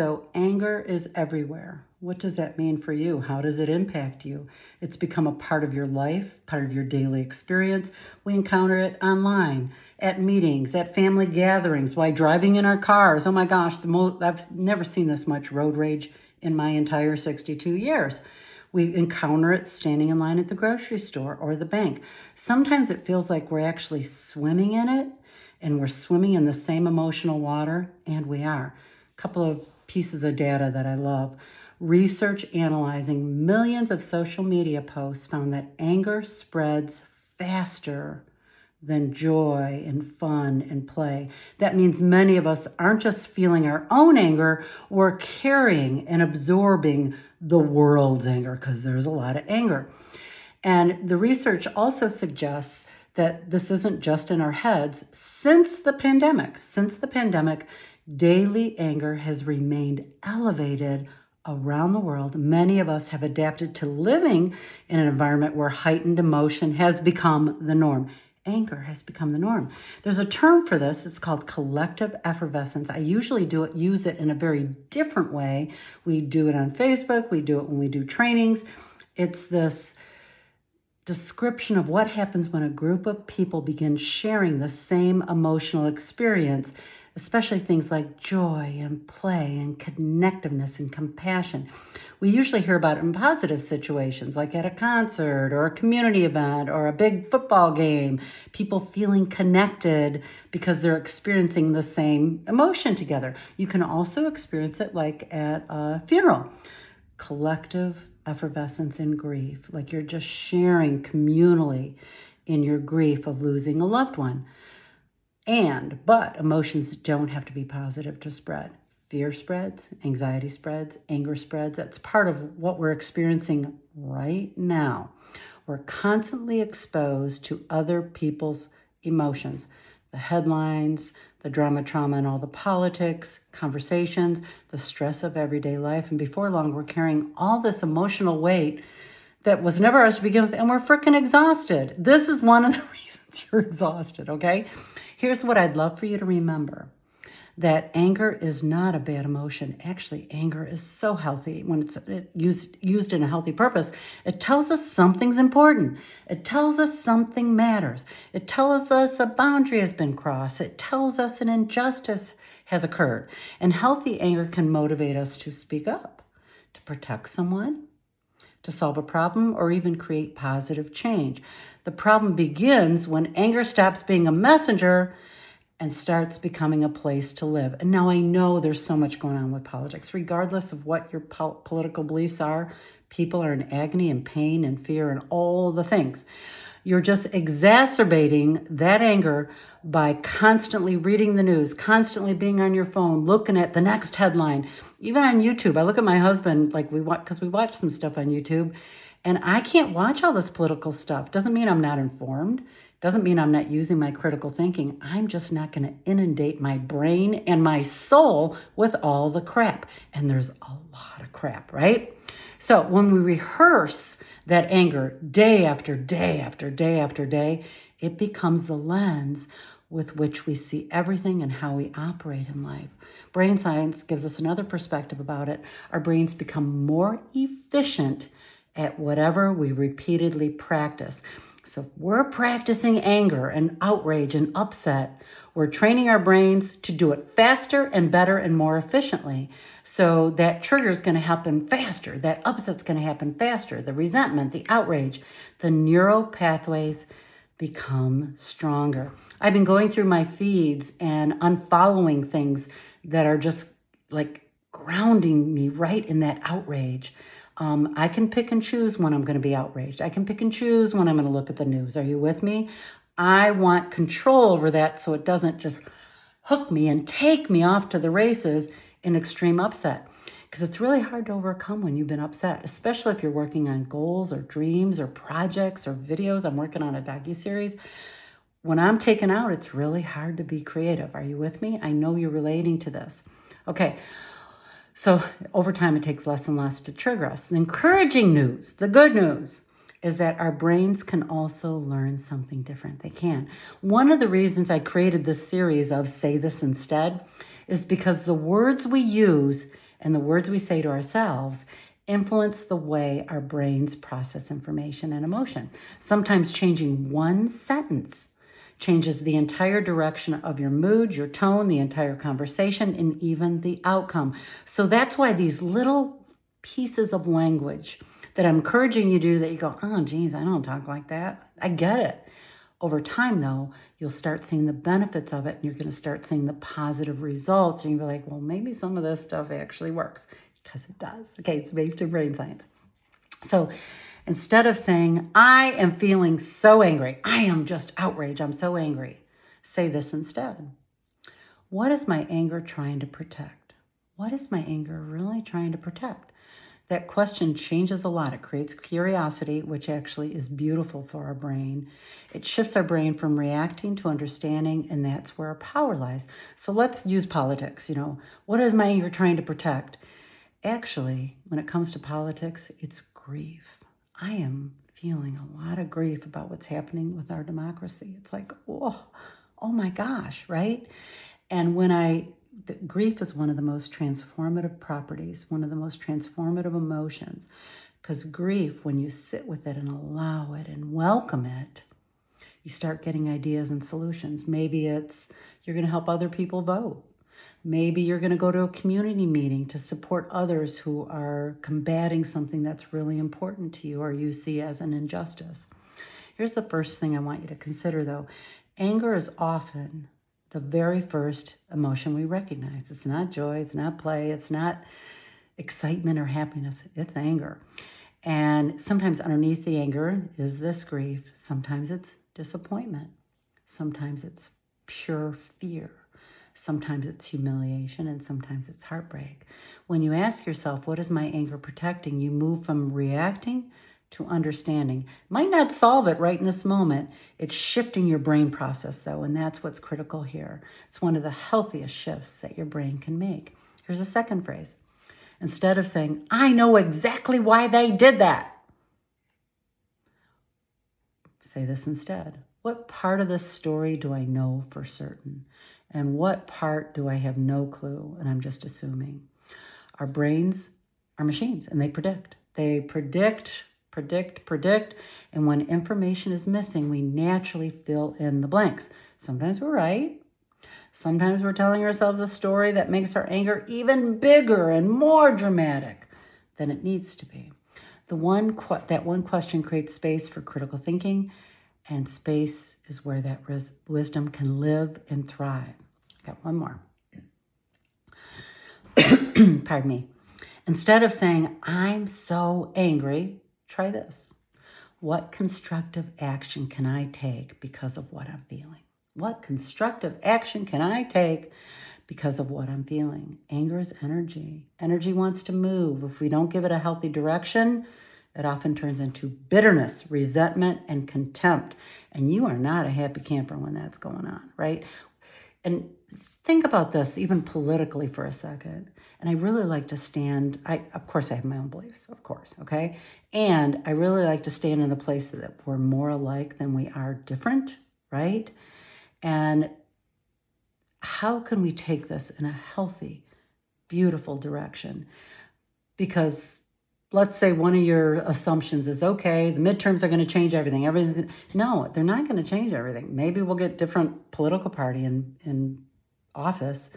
So anger is everywhere. What does that mean for you? How does it impact you? It's become a part of your life, part of your daily experience. We encounter it online, at meetings, at family gatherings, while driving in our cars. Oh my gosh, I've never seen this much road rage in my entire 62 years. We encounter it standing in line at the grocery store or the bank. Sometimes it feels like we're actually swimming in it, and we're swimming in the same emotional water, and we are. A couple of pieces of data that I love. Research analyzing millions of social media posts found that anger spreads faster than joy and fun and play. That means many of us aren't just feeling our own anger, we're carrying and absorbing the world's anger, because there's a lot of anger. And the research also suggests that this isn't just in our heads. Since the pandemic, daily anger has remained elevated around the world. Many of us have adapted to living in an environment where heightened emotion has become the norm. Anger has become the norm. There's a term for this. It's called collective effervescence. I usually use it in a very different way. We do it on Facebook. We do it when we do trainings. It's this description of what happens when a group of people begin sharing the same emotional experience, especially things like joy and play and connectiveness and compassion. We usually hear about it in positive situations, like at a concert or a community event or a big football game, people feeling connected because they're experiencing the same emotion together. You can also experience it like at a funeral. Collective effervescence in grief, like you're just sharing communally in your grief of losing a loved one. But emotions don't have to be positive to spread. Fear spreads, anxiety spreads, anger spreads. That's part of what we're experiencing right now. We're constantly exposed to other people's emotions, the headlines, the drama, trauma, and all the politics, conversations, the stress of everyday life. And before long, we're carrying all this emotional weight that was never ours to begin with, and we're freaking exhausted. This is one of the reasons you're exhausted, okay? Here's what I'd love for you to remember. That anger is not a bad emotion. Actually, anger is so healthy when it's used in a healthy purpose. It tells us something's important. It tells us something matters. It tells us a boundary has been crossed. It tells us an injustice has occurred. And healthy anger can motivate us to speak up, to protect someone, to solve a problem, or even create positive change. The problem begins when anger stops being a messenger and starts becoming a place to live. And now I know there's so much going on with politics. Regardless of what your political beliefs are, people are in agony and pain and fear and all the things. You're just exacerbating that anger by constantly reading the news, constantly being on your phone, looking at the next headline. Even on YouTube, I look at my husband, because we watch some stuff on YouTube, and I can't watch all this political stuff. Doesn't mean I'm not informed. Doesn't mean I'm not using my critical thinking. I'm just not going to inundate my brain and my soul with all the crap. And there's a lot of crap, right? So when we rehearse that anger day after day after day after day, it becomes the lens with which we see everything and how we operate in life. Brain science gives us another perspective about it. Our brains become more efficient at whatever we repeatedly practice. So if we're practicing anger and outrage and upset, we're training our brains to do it faster and better and more efficiently. So that trigger is going to happen faster. That upset's going to happen faster. The resentment, the outrage, the neural pathways become stronger. I've been going through my feeds and unfollowing things that are just like grounding me right in that outrage. I can pick and choose when I'm going to be outraged. I can pick and choose when I'm going to look at the news. Are you with me? I want control over that so it doesn't just hook me and take me off to the races in extreme upset. Because it's really hard to overcome when you've been upset, especially if you're working on goals or dreams or projects or videos. I'm working on a docuseries. When I'm taken out, it's really hard to be creative. Are you with me? I know you're relating to this. Okay. So over time, it takes less and less to trigger us. The encouraging news, the good news, is that our brains can also learn something different. They can. One of the reasons I created this series of Say This Instead is because the words we use And the words we say to ourselves influence the way our brains process information and emotion. Sometimes changing one sentence changes the entire direction of your mood, your tone, the entire conversation, and even the outcome. So that's why these little pieces of language that I'm encouraging you to do that you go, oh, geez, I don't talk like that. I get it. Over time, though, you'll start seeing the benefits of it, and you're going to start seeing the positive results. And you'll be like, well, maybe some of this stuff actually works, because it does. Okay, it's based in brain science. So instead of saying, I am feeling so angry, I am just outraged, I'm so angry, say this instead. What is my anger trying to protect? What is my anger really trying to protect? That question changes a lot. It creates curiosity, which actually is beautiful for our brain. It shifts our brain from reacting to understanding, and that's where our power lies. So let's use politics. What is my anger trying to protect? Actually, when it comes to politics, it's grief. I am feeling a lot of grief about what's happening with our democracy. It's like, oh my gosh, right? And grief is one of the most transformative properties, one of the most transformative emotions, because grief, when you sit with it and allow it and welcome it, you start getting ideas and solutions. Maybe it's you're going to help other people vote. Maybe you're going to go to a community meeting to support others who are combating something that's really important to you or you see as an injustice. Here's the first thing I want you to consider, though. Anger is often the very first emotion we recognize. It's not joy, it's not play, it's not excitement or happiness, it's anger. And sometimes underneath the anger is this grief. Sometimes it's disappointment. Sometimes it's pure fear. Sometimes it's humiliation, and sometimes it's heartbreak. When you ask yourself, what is my anger protecting? You move from reacting to understanding. Might not solve it right in this moment. It's shifting your brain process, though, and that's what's critical here. It's one of the healthiest shifts that your brain can make. Here's a second phrase. Instead of saying, I know exactly why they did that, say this instead. What part of this story do I know for certain? And what part do I have no clue and I'm just assuming? Our brains are machines, and they predict. They predict. And when information is missing, we naturally fill in the blanks. Sometimes we're right. Sometimes we're telling ourselves a story that makes our anger even bigger and more dramatic than it needs to be. That one question creates space for critical thinking, and space is where that wisdom can live and thrive. Got one more. Pardon me. Instead of saying, I'm so angry, try this. What constructive action can I take because of what I'm feeling? What constructive action can I take because of what I'm feeling? Anger is energy. Energy wants to move. If we don't give it a healthy direction, it often turns into bitterness, resentment, and contempt. And you are not a happy camper when that's going on, right? And think about this, even politically, for a second. And I really like to stand, of course I have my own beliefs, of course, okay? And I really like to stand in the place that we're more alike than we are different, right? And how can we take this in a healthy, beautiful direction? Because let's say one of your assumptions is, okay, the midterms are going to change everything. No, they're not going to change everything. Maybe we'll get different political party in office.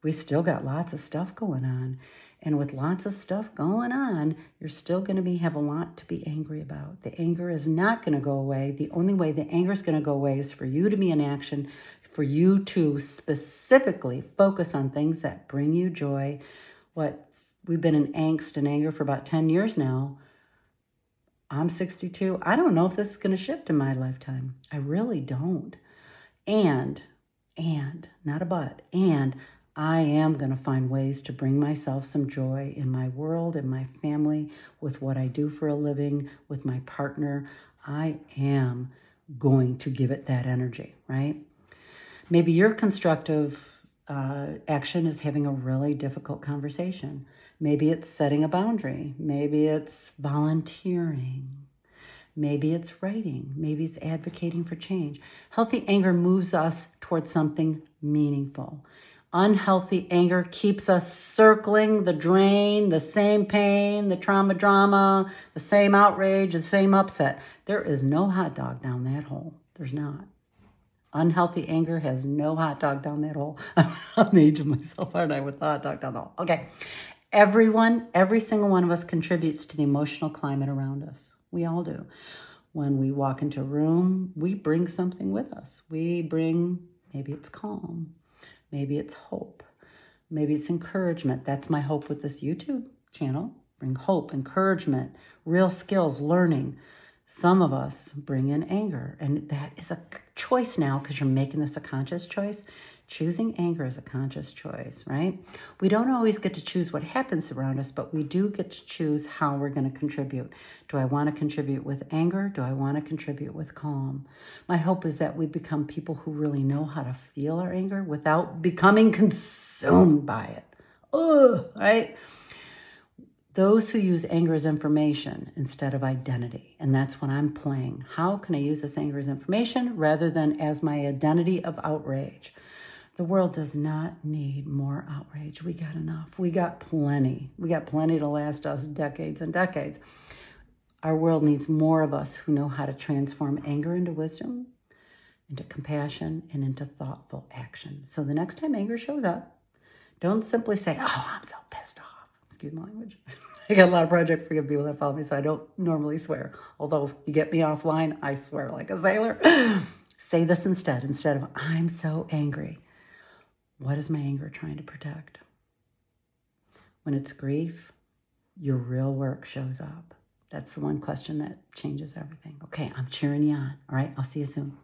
We still got lots of stuff going on. And with lots of stuff going on, you're still going to have a lot to be angry about. The anger is not going to go away. The only way the anger is going to go away is for you to be in action, for you to specifically focus on things that bring you joy. We've been in angst and anger for about 10 years now. I'm 62. I don't know if this is going to shift in my lifetime. I really don't. And, not a but, and I am going to find ways to bring myself some joy in my world, in my family, with what I do for a living, with my partner. I am going to give it that energy, right? Maybe your constructive action is having a really difficult conversation. Maybe it's setting a boundary. Maybe it's volunteering. Maybe it's writing. Maybe it's advocating for change. Healthy anger moves us towards something meaningful. Unhealthy anger keeps us circling the drain, the same pain, the trauma drama, the same outrage, the same upset. There is no hot dog down that hole. There's not. Unhealthy anger has no hot dog down that hole. I'm aging myself, aren't I, with the hot dog down the hole? Okay. Everyone, every single one of us contributes to the emotional climate around us. We all do. When we walk into a room, we bring something with us. We bring, maybe it's calm. Maybe it's hope. Maybe it's encouragement. That's my hope with this YouTube channel. Bring hope, encouragement, real skills, learning. Some of us bring in anger, and that is a choice now because you're making this a conscious choice. Choosing anger is a conscious choice, right? We don't always get to choose what happens around us, but we do get to choose how we're going to contribute. Do I want to contribute with anger? Do I want to contribute with calm? My hope is that we become people who really know how to feel our anger without becoming consumed by it. Ugh, right? Those who use anger as information instead of identity. And that's what I'm playing. How can I use this anger as information rather than as my identity of outrage? The world does not need more outrage. We got enough. We got plenty. We got plenty to last us decades and decades. Our world needs more of us who know how to transform anger into wisdom, into compassion, and into thoughtful action. So the next time anger shows up, don't simply say, oh, I'm so pissed off. Excuse my language. I got a lot of Project Forgive people that follow me, so I don't normally swear. Although you get me offline, I swear like a sailor. Say this instead of, I'm so angry. What is my anger trying to protect? When it's grief, your real work shows up. That's the one question that changes everything. Okay, I'm cheering you on. All right, I'll see you soon.